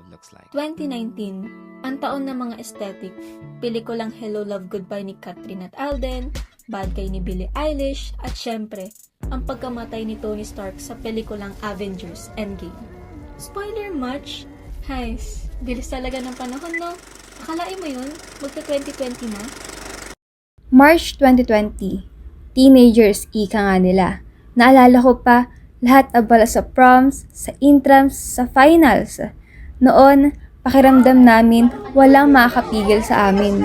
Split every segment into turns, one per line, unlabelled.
love looks like.
2019, ang taon ng mga aesthetic. Pelikulang Hello Love Goodbye ni Catherine at Alden, Bad Guy ni Billie Eilish, at syempre, ang pagkamatay ni Tony Stark sa pelikulang Avengers Endgame. Spoiler much? Guys, bilis talaga ng panahon, no? Akalain mo yun? Magka 2020 na?
March 2020. Teenagers, ika nga nila. Naalala ko pa, lahat abala sa proms, sa intrams, sa finals. Noon, pakiramdam namin, walang makakapigil sa amin.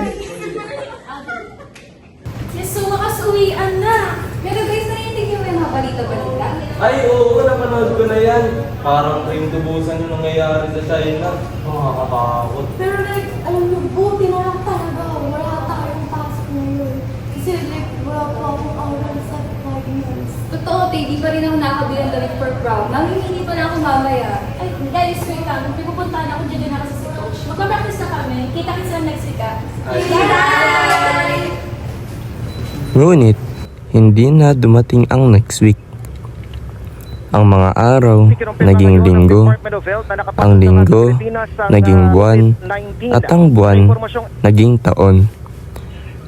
So, makasuwian na! Pero guys, narinig niyo yung mga balita-balita?
Ay, oo, napanood ko na yan. Parang cream tubusan yung nangyayari sa China. Nakakatakot.
Pero like, alam niyo, buti na lang talaga. Wala tayong pasok ngayon. Kasi like, wala pa akong oral sa finals. Totoo, di pa rin ako nakakabilang damit for prom. Mamimili pa lang ako mamaya. Ay, guys, wait lang. Pipupuntahan ako dyan na kasi si coach. Magpa-practice na kami. Kita-kits lang next week, ah. Bye!
Ngunit, hindi na dumating ang next week. Ang mga araw, naging linggo, ang linggo, naging buwan, at ang buwan, naging taon.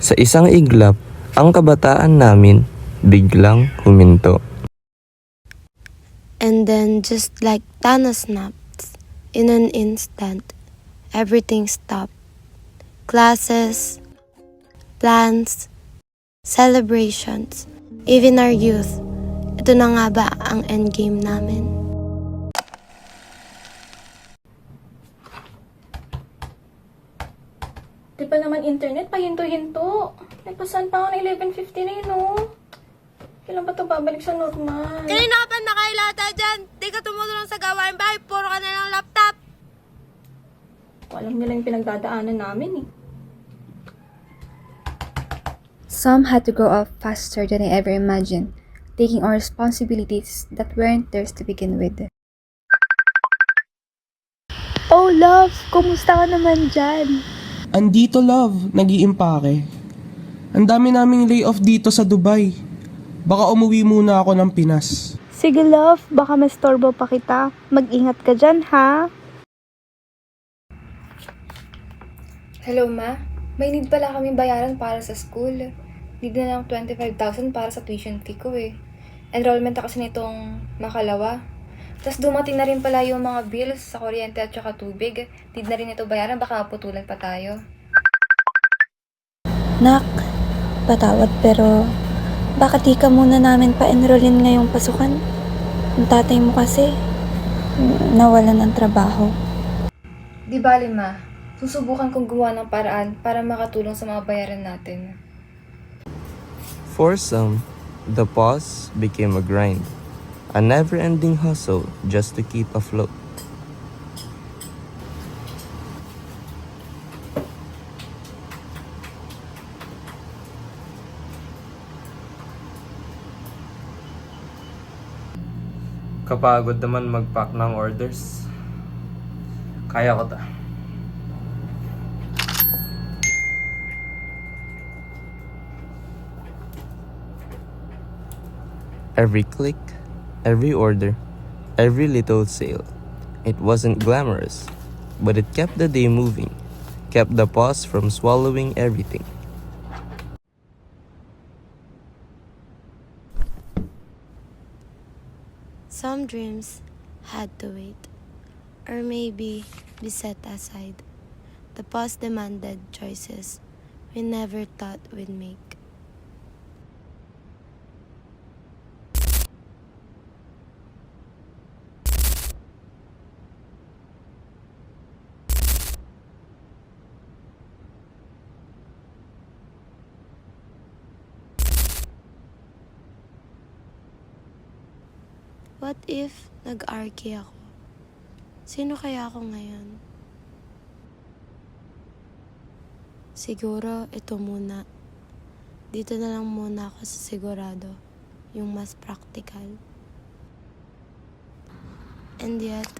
Sa isang iglap, ang kabataan namin biglang huminto.
And then, just like Thanos snaps, in an instant, everything stopped. Classes, plans, celebrations, even our youth. Ito na nga ba ang endgame namin?
Di ba naman internet, pahinto-hinto? Nagpasan pa ako ng 11:50 na yun, no? Kailan ba ito babalik sa normal?
Kanina ka pa nakailata dyan! Di ka tumutulong sa gawain bahay, puro ka na lang laptop!
Alam nila yung pinagdadaanan namin, eh.
Some had to grow up faster than I ever imagined, taking on responsibilities that weren't theirs to begin with.
Oh, love! Kumusta ka naman dyan?
Andito, love. Nag-iimpake. Ang dami naming layoff dito sa Dubai. Baka umuwi muna ako ng Pinas.
Sige, love. Baka mastorbo pa kita. Mag-ingat ka dyan, ha?
Hello, ma. May need pala kaming bayaran para sa school. Need na lang 25,000 para sa tuition fee ko eh. Enrollment ako kasi nitong makalawa. Tapos dumating na rin pala yung mga bills sa kuryente at saka tubig. Need na rin ito bayaran, baka maputulan pa tayo.
Nak, patawad pero bakit di ka muna namin pa-enrollin ngayong pasukan? Ang tatay mo kasi nawalan ng trabaho.
Di bali, ma. Susubukan kong gumawa ng paraan para makatulong sa mga bayaran natin.
For some, the pause became a grind, a never-ending hustle just to keep afloat.
Kapagod naman mag-pack ng orders. Kaya ko ta.
Every click, every order, every little sale. It wasn't glamorous, but it kept the day moving, kept the pause from swallowing everything.
Some dreams had to wait, or maybe be set aside. The pause demanded choices we never thought we'd make. What if nag-arky ako? Sino kaya ako ngayon? Siguro ito muna. Dito na lang muna ako sa sigurado, yung mas practical. And yet,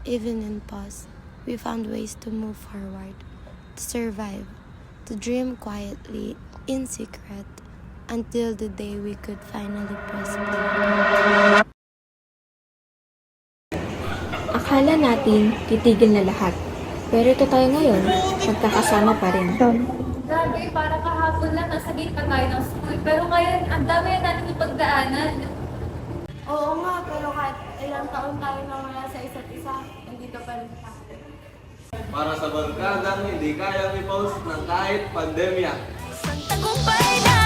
even in pause, we found ways to move forward, to survive, to dream quietly, in secret, until the day we could finally press play.
Akala natin titigil na lahat. Pero ito tayo ngayon, magkakasama pa rin.
Grabe, para kahapon lang nasa gate pa tayo ng school. Pero ngayon, ang dami na natin ipagdaanan. Oo nga, pero kahit ilang taon tayo na wala sa isa't isa, hindi ka pa rin tayo.
Para sa barkadang hindi kayang i-post ng kahit pandemya.
Tagumpay na